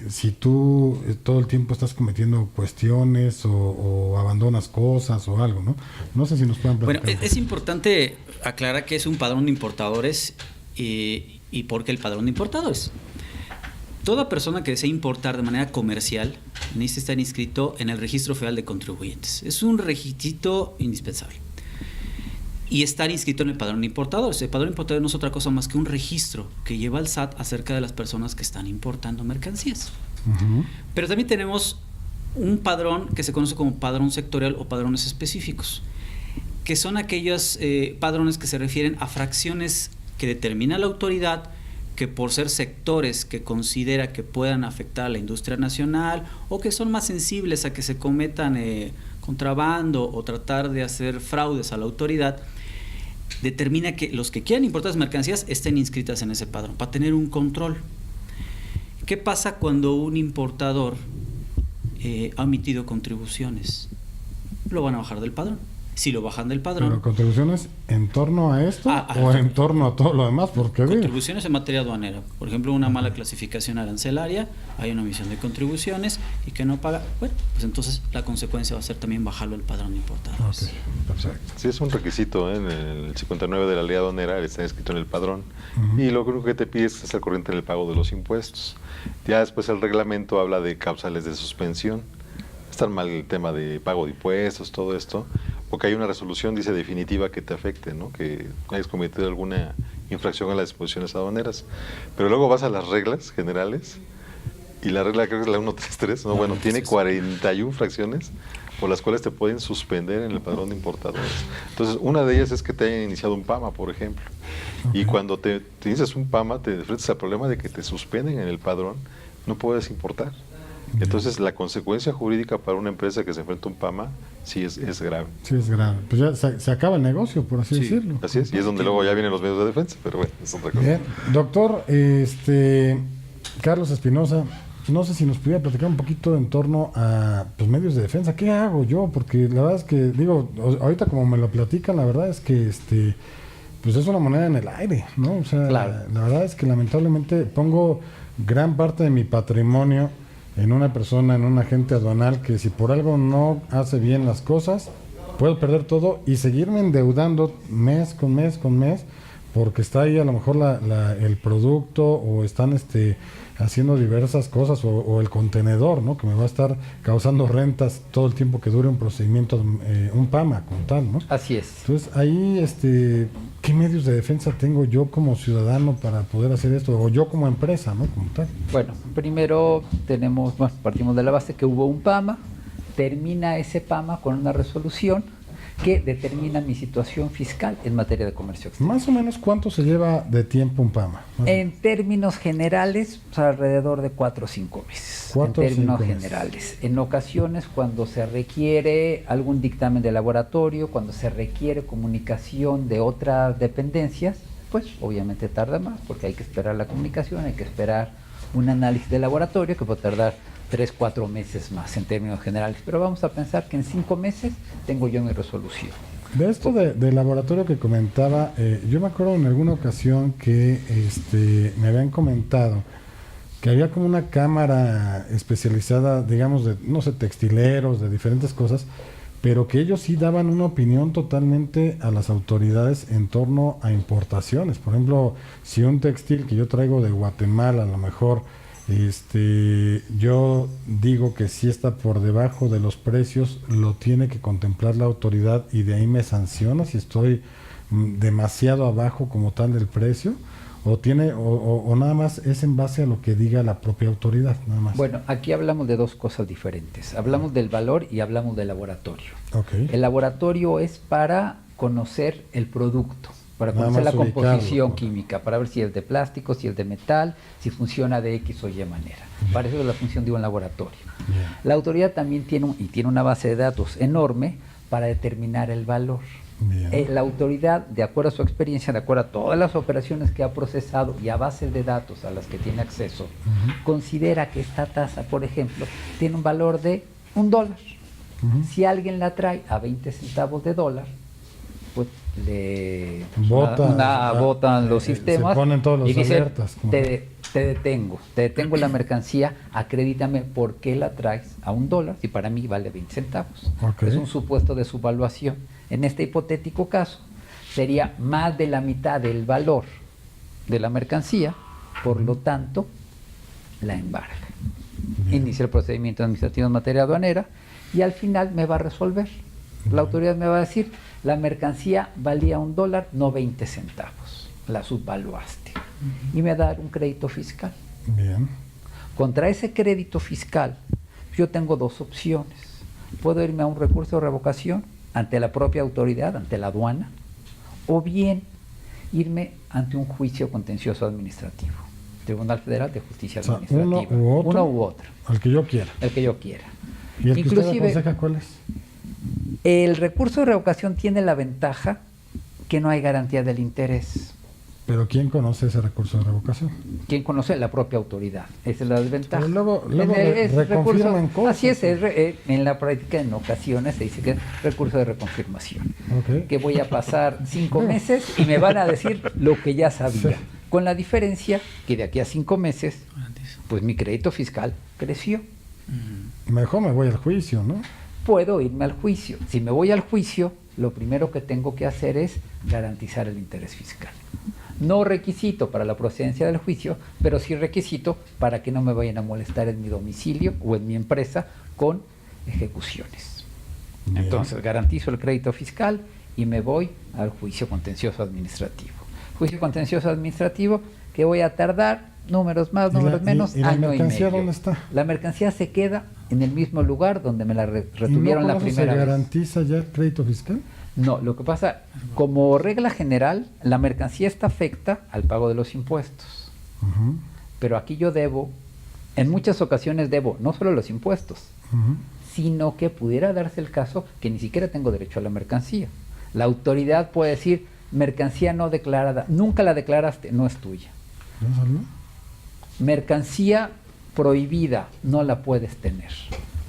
Si tú todo el tiempo estás cometiendo cuestiones o abandonas cosas o algo, ¿no? No sé si nos pueden platicar. Bueno, es importante aclarar que es un padrón de importadores y por qué el padrón de importadores. Toda persona que desea importar de manera comercial necesita estar inscrito en el Registro Federal de Contribuyentes. Es un requisito indispensable. y estar inscrito en el padrón de importadores. El padrón de importadores no es otra cosa más que un registro que lleva el SAT acerca de las personas que están importando mercancías. Pero también tenemos un padrón que se conoce como padrón sectorial o padrones específicos, que son aquellos padrones que se refieren a fracciones que determina la autoridad, que por ser sectores que considera que puedan afectar a la industria nacional o que son más sensibles a que se cometan contrabando o tratar de hacer fraudes a la autoridad, determina que los que quieran importar las mercancías estén inscritas en ese padrón para tener un control. ¿Qué pasa cuando un importador ha omitido contribuciones? Lo van a bajar del padrón. Si lo bajan del padrón... ¿Pero contribuciones en torno a esto o en torno a todo lo demás? Porque contribuciones en materia aduanera. Por ejemplo, una mala clasificación arancelaria, hay una omisión de contribuciones y que no paga... Bueno, pues entonces la consecuencia va a ser también bajarlo del padrón de importadores. Okay, perfecto. Sí, es un requisito, en el 59 de la ley aduanera está inscrito en el padrón y lo único que te pide es estar corriente en el pago de los impuestos. Ya después el reglamento habla de causales de suspensión. Está mal el tema de pago de impuestos, todo esto, porque hay una resolución, dice, definitiva que te afecte, ¿no? Que hayas cometido alguna infracción a las disposiciones aduaneras. Pero luego vas a las reglas generales y la regla creo que es la 133, ¿no? Bueno, tiene 41 fracciones por las cuales te pueden suspender en el padrón de importadores. Entonces, una de ellas es que te hayan iniciado un PAMA, por ejemplo. Y cuando te inicias un PAMA, te enfrentas al problema de que te suspenden en el padrón, no puedes importar. Entonces, la consecuencia jurídica para una empresa que se enfrenta a un PAMA sí es grave. Sí, es grave. Pues ya se acaba el negocio, por así decirlo. Así es, y es donde luego ya vienen los medios de defensa, pero bueno, es otra cosa. Bien. Doctor, Carlos Espinosa, no sé si nos pudiera platicar un poquito en torno a medios de defensa. ¿Qué hago yo? Porque la verdad es que, digo, ahorita como me lo platican, la verdad es que pues es una moneda en el aire, ¿no? O sea, claro. La verdad es que lamentablemente pongo gran parte de mi patrimonio en una persona, en un agente aduanal, que si por algo no hace bien las cosas, puedo perder todo y seguirme endeudando mes con mes con mes, porque está ahí a lo mejor el producto o están haciendo diversas cosas o el contenedor, ¿no? Que me va a estar causando rentas todo el tiempo que dure un procedimiento, un PAMA como tal, ¿no? Así es. Entonces ahí, ¿qué medios de defensa tengo yo como ciudadano para poder hacer esto? O yo como empresa, ¿no? Como tal. Bueno, primero partimos de la base que hubo un PAMA, termina ese PAMA con una resolución que determina mi situación fiscal en materia de comercio exterior. Más o menos, ¿cuánto se lleva de tiempo un PAMA? En términos generales, alrededor de 4 o 5 meses. En términos generales. En ocasiones, cuando se requiere algún dictamen de laboratorio, cuando se requiere comunicación de otras dependencias, pues obviamente tarda más, porque hay que esperar la comunicación, hay que esperar un análisis de laboratorio que puede tardar 3, 4 meses más en términos generales, pero vamos a pensar que en 5 meses tengo yo mi resolución. De esto de laboratorio que comentaba, yo me acuerdo en alguna ocasión que me habían comentado que había como una cámara especializada, digamos, de, no sé, textileros, de diferentes cosas, pero que ellos sí daban una opinión totalmente a las autoridades en torno a importaciones. Por ejemplo, si un textil que yo traigo de Guatemala, a lo mejor yo digo que si está por debajo de los precios, lo tiene que contemplar la autoridad y de ahí me sanciona si estoy demasiado abajo como tal del precio, o nada más es en base a lo que diga la propia autoridad, nada más. Bueno, aquí hablamos de dos cosas diferentes. Hablamos del valor y hablamos del laboratorio. Okay. El laboratorio es para conocer el producto, para conocer la composición química, para ver si es de plástico, si es de metal, si funciona de X o Y manera. Para eso es la función de un laboratorio. Bien. La autoridad también tiene una base de datos enorme para determinar el valor. La autoridad, de acuerdo a su experiencia, de acuerdo a todas las operaciones que ha procesado y a bases de datos a las que tiene acceso, considera que esta tasa, por ejemplo, tiene un valor de $1. Si alguien la trae a 20 centavos de dólar, pues botan los sistemas se ponen todos los y dicen, alertas, te detengo la mercancía, acredítame por qué la traes a $1 y para mí vale 20 centavos. Okay. Es un supuesto de subvaluación. En este hipotético caso, sería más de la mitad del valor de la mercancía, por lo tanto, la embarga. Bien. Inicia el procedimiento administrativo en materia aduanera y al final me va a resolver. La autoridad me va a decir, la mercancía valía $1, no 20 centavos. La subvaluaste. Y me da un crédito fiscal. Bien. Contra ese crédito fiscal, yo tengo dos opciones. Puedo irme a un recurso de revocación ante la propia autoridad, ante la aduana, o bien irme ante un juicio contencioso administrativo, Tribunal Federal de Justicia Administrativa. Uno u otro. Al que yo quiera. El que yo quiera. ¿Y el que usted aconseja cuál es? El recurso de revocación tiene la ventaja que no hay garantía del interés. ¿Pero quién conoce ese recurso de revocación? ¿Quién conoce? La propia autoridad. Esa es la desventaja. Pero luego reconfirman cosas. Así es, en la práctica en ocasiones se dice que es recurso de reconfirmación. Okay. Que voy a pasar 5 meses y me van a decir lo que ya sabía. Sí. Con la diferencia que de aquí a 5 meses, pues mi crédito fiscal creció. Mejor me voy al juicio, ¿no? Puedo irme al juicio. Si me voy al juicio, lo primero que tengo que hacer es garantizar el interés fiscal. No requisito para la procedencia del juicio, pero sí requisito para que no me vayan a molestar en mi domicilio o en mi empresa con ejecuciones. Bien. Entonces garantizo el crédito fiscal y me voy al juicio contencioso administrativo. Juicio contencioso administrativo que voy a tardar, números más, números menos, ¿Y la año y mercancía medio. dónde está? La mercancía se queda en el mismo lugar donde me la retuvieron la ¿Y no primera se vez. garantiza ya el crédito fiscal? No, lo que pasa, como regla general, la mercancía está afecta al pago de los impuestos. Ujú, Pero aquí yo debo, en muchas ocasiones debo no solo los impuestos, ujú. sino que pudiera darse el caso que ni siquiera tengo derecho a la mercancía. La autoridad puede decir, mercancía no declarada, nunca la declaraste, no es tuya. ¿No salió? Mercancía prohibida, no la puedes tener.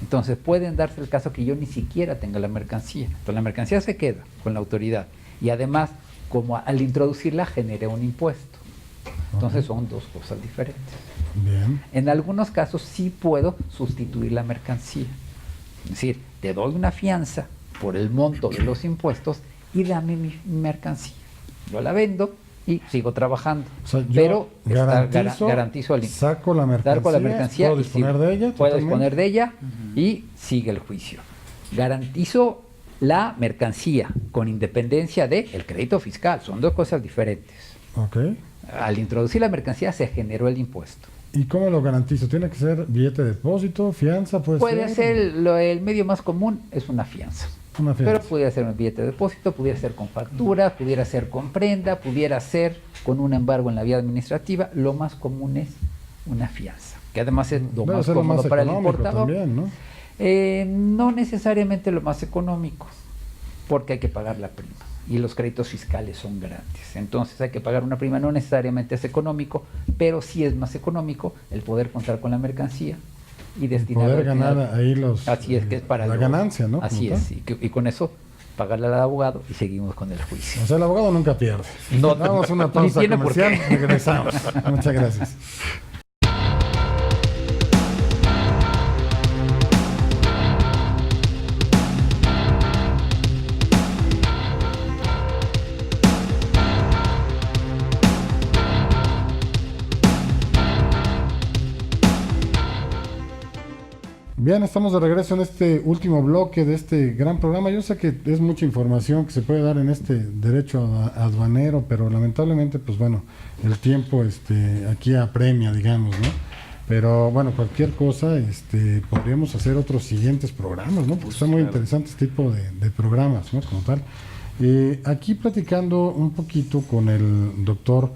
Entonces pueden darse el caso que yo ni siquiera tenga la mercancía. Entonces la mercancía se queda con la autoridad y además, como al introducirla generé un impuesto. Entonces son dos cosas diferentes. Bien. En algunos casos sí puedo sustituir la mercancía. Es decir, te doy una fianza por el monto de los impuestos y dame mi mercancía. Yo la vendo y sigo trabajando. O sea, yo pero garantizo el saco la mercancía, puedo disponer de ella. puedo totalmente. disponer de ella y sigue el juicio. Garantizo la mercancía con independencia del crédito fiscal. Son dos cosas diferentes. Ok. Al introducir la mercancía se generó el impuesto. ¿Y cómo lo garantizo? ¿Tiene que ser billete de depósito, fianza? Puede ser el medio más común es una fianza. Una fianza. Pero pudiera ser un billete de depósito, pudiera ser con factura, pudiera ser con prenda, pudiera ser con un embargo en la vía administrativa. Lo más común es una fianza, que además es lo Debe más ser lo cómodo más para el económico importador. también, ¿no? No necesariamente lo más económico, porque hay que pagar la prima y los créditos fiscales son grandes. Entonces hay que pagar una prima, no necesariamente es económico, pero sí es más económico el poder contar con la mercancía y destinar Poder ganar ahí así es que es para la ganancia, ¿no? Así Como es, y con eso pagarle al abogado y seguimos con el juicio. O sea, el abogado nunca pierde. No, Damos una ni pausa tiene por comercial, qué. regresamos. Muchas gracias. Bien, estamos de regreso en este último bloque de este gran programa. Yo sé que es mucha información que se puede dar en este derecho aduanero, pero lamentablemente, pues bueno, el tiempo aquí apremia, digamos, ¿no? Pero bueno, cualquier cosa, podríamos hacer otros siguientes programas, ¿no? Porque está muy interesante este tipo de programas, ¿no? Como tal. Aquí platicando un poquito con el doctor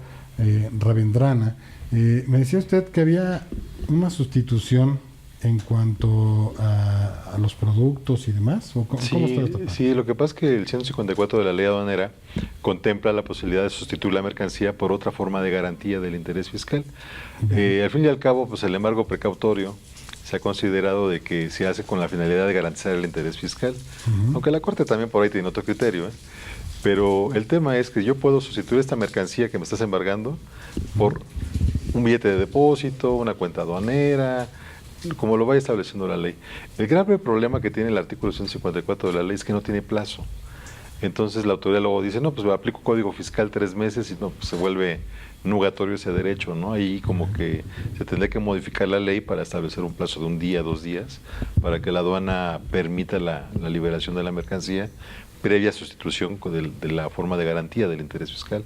Ravendrana, me decía usted que había una sustitución en cuanto a los productos y demás, ¿o cómo está esta parte? Sí, lo que pasa es que el 154 de la ley aduanera contempla la posibilidad de sustituir la mercancía por otra forma de garantía del interés fiscal. Al fin y al cabo, pues el embargo precautorio se ha considerado de que se hace con la finalidad de garantizar el interés fiscal, aunque la Corte también por ahí tiene otro criterio, ¿eh? Pero el tema es que yo puedo sustituir esta mercancía que me estás embargando por un billete de depósito, una cuenta aduanera, como lo vaya estableciendo la ley. El grave problema que tiene el artículo 154 de la ley es que no tiene plazo. Entonces la autoridad luego dice, no, pues me aplico código fiscal 3 meses y no, pues se vuelve nugatorio ese derecho, ¿no? Ahí como que se tendría que modificar la ley para establecer un plazo de 1 día, 2 días, para que la aduana permita la liberación de la mercancía previa sustitución de la forma de garantía del interés fiscal.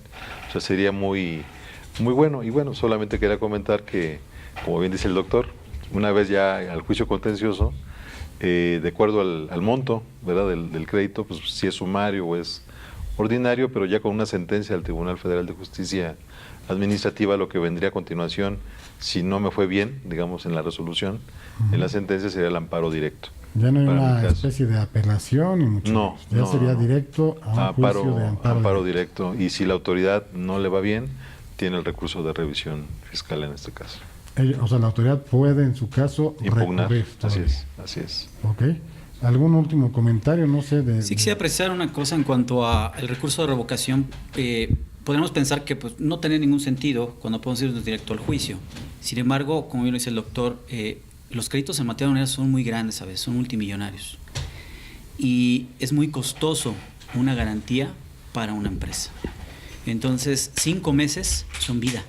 O sea, sería muy bueno. Y bueno, solamente quería comentar que, como bien dice el doctor, una vez ya al juicio contencioso, de acuerdo al monto, ¿verdad?, del crédito, pues si es sumario o es ordinario, pero ya con una sentencia del Tribunal Federal de Justicia Administrativa, lo que vendría a continuación, si no me fue bien, digamos, en la resolución, en la sentencia sería el amparo directo. Ya no hay Para una mi caso. especie de apelación y mucho No, menos. Ya no, sería no. directo a un juicio de amparo directo. Y si la autoridad no le va bien, tiene el recurso de revisión fiscal en este caso. O sea, la autoridad puede, en su caso, Impugnar. recurrir Así todavía. así es. Ok. ¿Algún último comentario? No sé, Sí, quisiera precisar una cosa en cuanto al recurso de revocación. Podríamos pensar que pues, no tiene ningún sentido cuando podemos irnos directo al juicio. Sin embargo, como bien lo dice el doctor, los créditos en materia aduanera son muy grandes, ¿sabes? Son multimillonarios. Y es muy costoso una garantía para una empresa. Entonces, 5 meses son vida.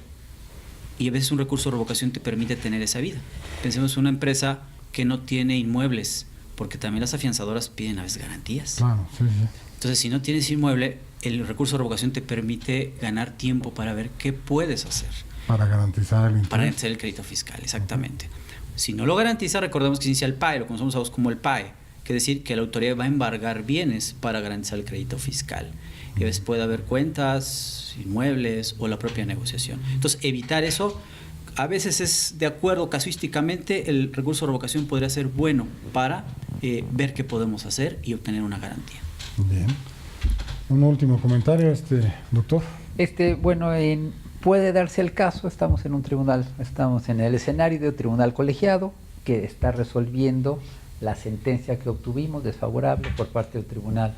Y a veces un recurso de revocación te permite tener esa vida. Pensemos en una empresa que no tiene inmuebles, porque también las afianzadoras piden a veces garantías. Claro, sí, sí. Entonces, si no tienes inmueble, el recurso de revocación te permite ganar tiempo para ver qué puedes hacer. Para garantizar el interés. Para hacer el crédito fiscal, exactamente. Si no lo garantiza, recordemos que inicia el PAE, lo conocemos a vos como el PAE, que es decir que la autoridad va a embargar bienes para garantizar el crédito fiscal. Y a veces puede haber cuentas, inmuebles o la propia negociación. Entonces, evitar eso, a veces es de acuerdo, casuísticamente, el recurso de revocación podría ser bueno para ver qué podemos hacer y obtener una garantía. Bien. Un último comentario, doctor. Bueno, puede darse el caso, estamos en un tribunal, estamos en el escenario de un tribunal colegiado que está resolviendo la sentencia que obtuvimos desfavorable por parte del Tribunal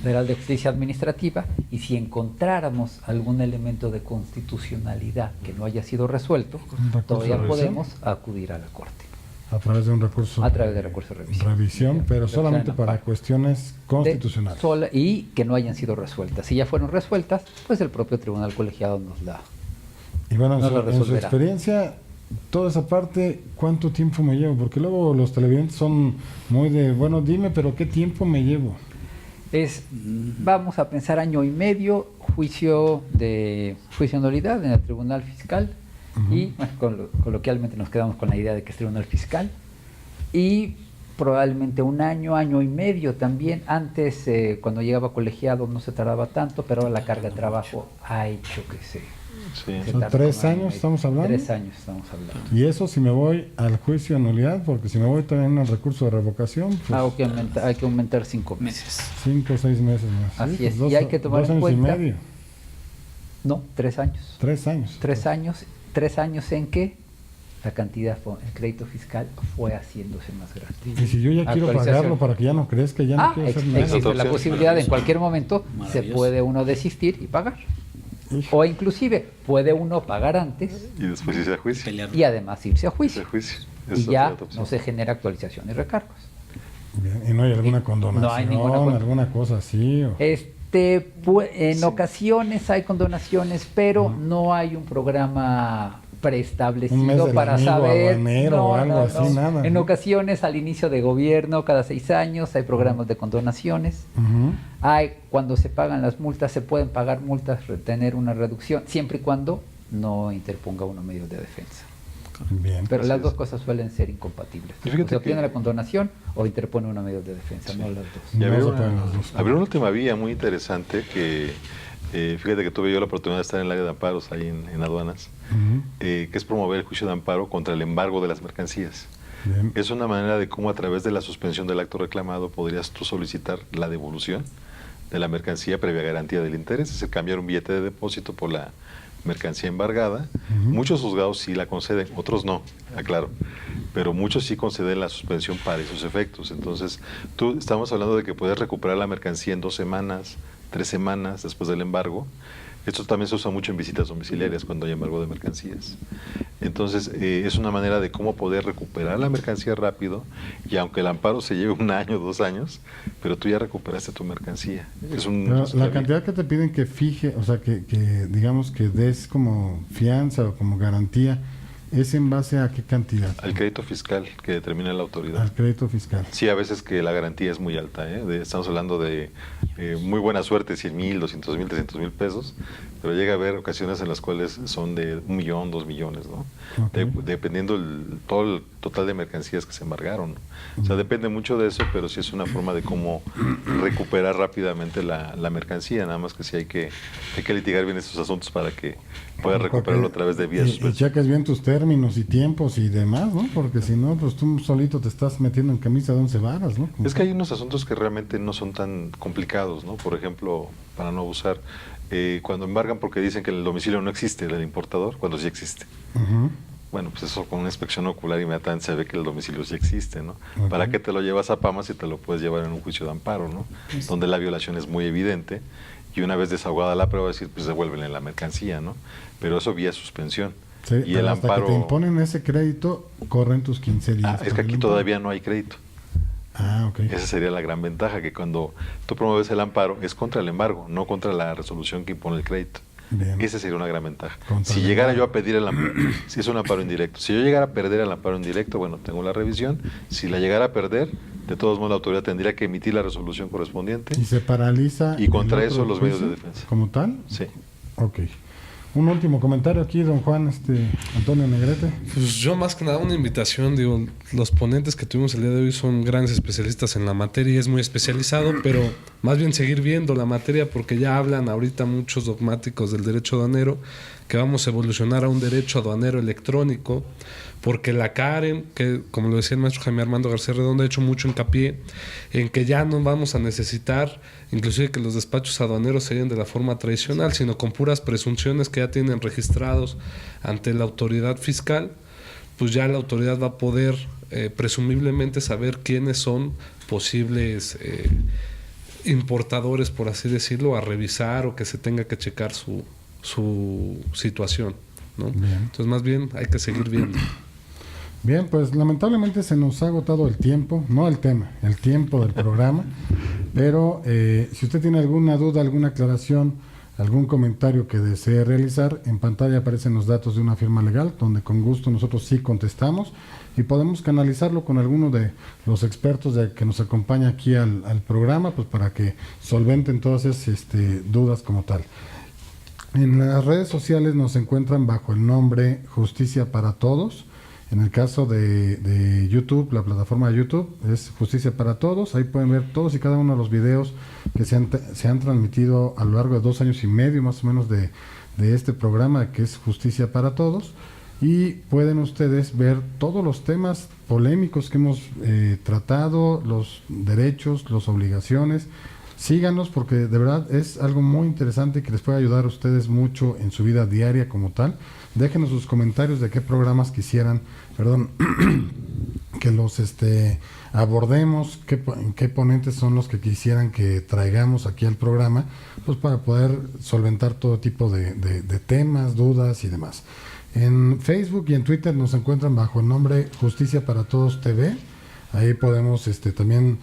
Federal de Justicia Administrativa, y si encontráramos algún elemento de constitucionalidad que no haya sido resuelto, todavía podemos acudir a la Corte. A través de un recurso. A través de recurso de revisión. Revisión, pero solamente para cuestiones constitucionales. Y que no hayan sido resueltas. Si ya fueron resueltas, pues el propio tribunal colegiado nos la Y bueno, nos lo en su resolverá. experiencia, toda esa parte, ¿cuánto tiempo me llevo? Porque luego los televidentes son muy de, bueno, dime, pero ¿qué tiempo me llevo? Vamos a pensar 1 año y medio, juicio de nulidad en el Tribunal Fiscal, y bueno, coloquialmente nos quedamos con la idea de que es Tribunal Fiscal, y probablemente 1 año, 1 año y medio también. Antes, cuando llegaba colegiado no se tardaba tanto, pero ahora la carga de trabajo ha hecho que se ¿Son 3 años estamos hablando? 3 años estamos hablando. Y eso si me voy al juicio de nulidad, porque si me voy también al recurso de revocación, pues Hay que aumentar 5 meses. 5 o 6 meses más. Así Sí, es, pues y hay que tomar 2 en años cuenta. y medio. No, 3 años. 3 años. 3 años. 3 años en que la cantidad, el crédito fiscal fue haciéndose más grande. Y si yo ya quiero Actualización. pagarlo para que ya no crezca, ya no quiero hacer nada. Existe la posibilidad, en cualquier momento se Maravilloso. puede uno desistir y pagar. Hijo. O inclusive puede uno pagar antes Y después irse a juicio. Pelear. y además irse a Irse juicio. a juicio. Esa Y es ya otra opción. no se genera actualización y recargos. Bien, y no hay alguna condonación, No hay ninguna alguna cosa así. O... En ocasiones hay condonaciones, pero no hay un programa Un mes preestablecido del para amigo saber. aduanero o algo así, nada, En ¿no? ocasiones, al inicio de gobierno, cada 6 años, hay programas de condonaciones. Ujú. Cuando se pagan las multas, se pueden pagar multas, retener una reducción, siempre y cuando no interponga uno medios de defensa. Bien. Pero Así las es. dos cosas suelen ser incompatibles. Y fíjate O se obtiene que- la condonación o interpone uno medios de defensa, no las dos. Y No habría se una, pueden las dos. habría una última vía muy interesante que, fíjate que tuve yo la oportunidad de estar en el área de amparos ahí en aduanas, Ujú. que es promover el juicio de amparo contra el embargo de las mercancías. Bien. Es una manera de cómo a través de la suspensión del acto reclamado podrías tú solicitar la devolución de la mercancía previa garantía del interés, es decir, cambiar un billete de depósito por la mercancía embargada. Ujú. Muchos juzgados sí la conceden, otros no, aclaro, pero muchos sí conceden la suspensión para esos efectos. Entonces, estamos hablando de que puedes recuperar la mercancía en 2 semanas, 3 semanas después del embargo, Esto también se usa mucho en visitas domiciliarias cuando hay embargo de mercancías. Entonces, es una manera de cómo poder recuperar la mercancía rápido, y aunque el amparo se lleve 1 año, 2 años, pero tú ya recuperaste tu mercancía. Pero la cantidad que te piden que fije, o sea, que digamos que des como fianza o como garantía, ¿es en base a qué cantidad? Al crédito fiscal que determina la autoridad. Al crédito fiscal. Sí, a veces que la garantía es muy alta, estamos hablando de muy buena suerte, 100,000, 200,000, 300,000 pesos, pero llega a haber ocasiones en las cuales son de 1 millón, 2 millones, ¿no? Okay. Dependiendo todo el total de mercancías que se embargaron, ¿no? O sea, depende mucho de eso, pero sí es una forma de cómo recuperar rápidamente la mercancía, nada más que sí hay que litigar bien estos asuntos para que puedas recuperarlo a través de vías y cheques bien tus términos y tiempos y demás, ¿no? Porque si no, pues tú solito te estás metiendo en camisa de 11 varas, ¿no? Es que hay unos asuntos que realmente no son tan complicados, ¿no? Por ejemplo, para no abusar, cuando embargan porque dicen que el domicilio no existe del importador, cuando sí existe. Uh-huh. Bueno, pues eso con una inspección ocular inmediatamente se ve que el domicilio sí existe, ¿no? Okay. ¿Para qué te lo llevas a PAMA si te lo puedes llevar en un juicio de amparo, ¿no? Sí. Donde la violación es muy evidente, y una vez desahogada la prueba, decir, pues devuélvenle la mercancía, ¿no? Pero eso vía suspensión. Sí, y el hasta amparo... que te imponen ese crédito, corren tus 15 días. es que aquí todavía no hay crédito. Ah, ok. Esa sería la gran ventaja, que cuando tú promueves el amparo es contra el embargo, no contra la resolución que impone el crédito. Bien. Esa sería una gran ventaja. Contra Si el llegara embargo. yo a pedir el amparo, si es un amparo indirecto, si yo llegara a perder el amparo indirecto, bueno, tengo la revisión. Si la llegara a perder, de todos modos la autoridad tendría que emitir la resolución correspondiente. Y se paraliza. Y contra el otro eso los medios de juicio defensa. ¿Como tal? Sí. Ok. Un último comentario aquí, don Juan, Antonio Negrete. Pues yo más que nada una invitación, digo, los ponentes que tuvimos el día de hoy son grandes especialistas en la materia, es muy especializado, pero más bien seguir viendo la materia, porque ya hablan ahorita muchos dogmáticos del derecho aduanero, que vamos a evolucionar a un derecho aduanero electrónico, porque la CAREM, que como lo decía el maestro Jaime Armando García Redondo, ha hecho mucho hincapié en que ya no vamos a necesitar inclusive que los despachos aduaneros sean de la forma tradicional, sino con puras presunciones que ya tienen registrados ante la autoridad fiscal, pues ya la autoridad va a poder presumiblemente saber quiénes son posibles importadores, por así decirlo, a revisar o que se tenga que checar su situación, ¿no? Entonces más bien hay que seguir viendo. Bien, pues lamentablemente se nos ha agotado el tiempo, no el tema, el tiempo del programa, pero si usted tiene alguna duda, alguna aclaración, algún comentario que desee realizar, en pantalla aparecen los datos de una firma legal, donde con gusto nosotros sí contestamos y podemos canalizarlo con alguno de los expertos que nos acompaña aquí al programa, pues para que solventen todas esas dudas como tal. En las redes sociales nos encuentran bajo el nombre Justicia para Todos. En el caso de YouTube, la plataforma de YouTube es Justicia para Todos. Ahí pueden ver todos y cada uno de los videos que se han transmitido a lo largo de 2 años y medio más o menos de este programa, que es Justicia para Todos. Y pueden ustedes ver todos los temas polémicos que hemos tratado, los derechos, las obligaciones. Síganos porque de verdad es algo muy interesante y que les puede ayudar a ustedes mucho en su vida diaria como tal. Déjenos sus comentarios de qué programas quisieran, que los abordemos, qué ponentes son los que quisieran que traigamos aquí al programa, pues para poder solventar todo tipo de temas, dudas y demás. En Facebook y en Twitter nos encuentran bajo el nombre Justicia para Todos TV. Ahí podemos también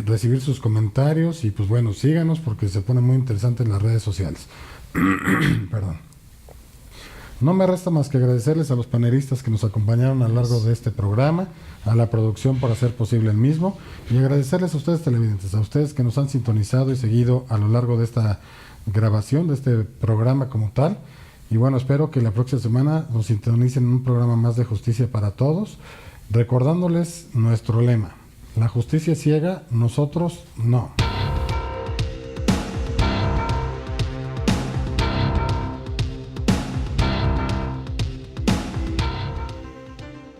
recibir sus comentarios y pues bueno, síganos porque se pone muy interesante en las redes sociales. Perdón. No me resta más que agradecerles a los panelistas que nos acompañaron a lo largo de este programa, a la producción por hacer posible el mismo y agradecerles a ustedes televidentes, a ustedes que nos han sintonizado y seguido a lo largo de esta grabación, de este programa como tal. Y bueno, espero que la próxima semana nos sintonicen en un programa más de Justicia para Todos, recordándoles nuestro lema: la justicia es ciega, nosotros no.